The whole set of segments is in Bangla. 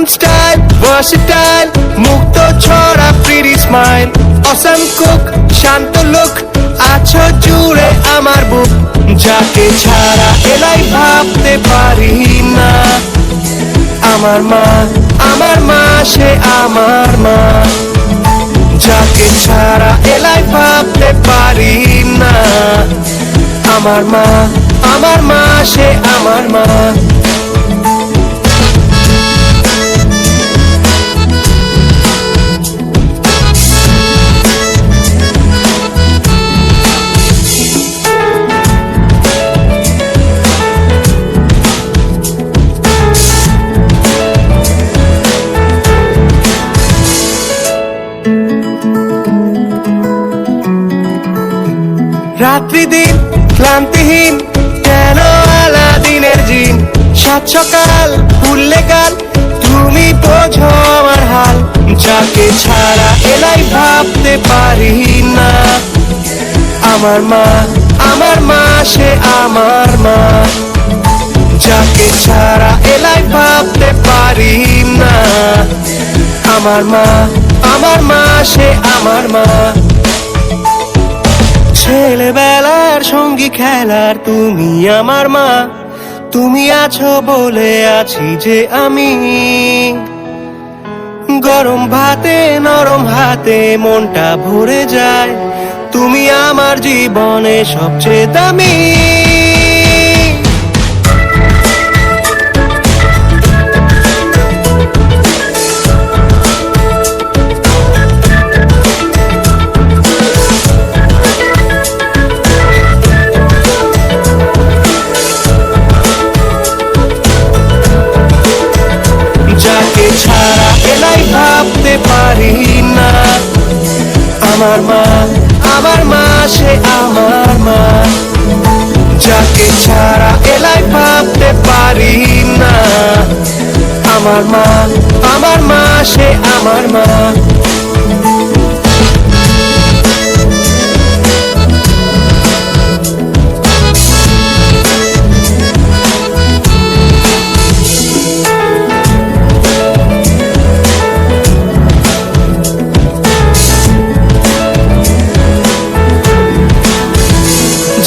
স্টাইল ভার্সেটাইল মুক্ত ছড়া প্রিটি স্মাইল অসাম কুক শান্ত লুক আছো জুড়ে আমার বুক যাকে ছাড়া এলাই ভাবতে পারি না আমার মা সে আমার মা যাকে ছাড়া এলাই ভাবতে পারি না আমার মা সে আমার মা রাত্রি দিন ক্লান্তিহীন কেন আলাদিনের জিন সাত সকাল ফুললে গাল তুমি বোঝো আমার হাল যাকে ছাড়া এলাই ভাবতে পারি না আমার মা সে আমার মা যাকে ছাড়া এলাই ভাবতে পারি না আমার মা সে আমার মা ছেলেবেলার সঙ্গী খেলার তুমি আমার মা তুমি আছো বলে আছি যে আমি গরম ভাতে নরম হাতে মনটা ভরে যায় তুমি আমার জীবনে সবচেয়ে দামি যাকে ছাড়া এলাই ভাবতে পারি না আমার মা সে আমার মা যাকে ছাড়া এলাই ভাবতে পারি না আমার মা সে আমার মা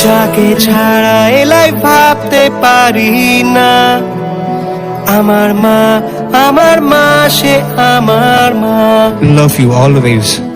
যাকে ছাড়া এলাই ভাবতে পারি না আমার মা সে আমার মা Love you always.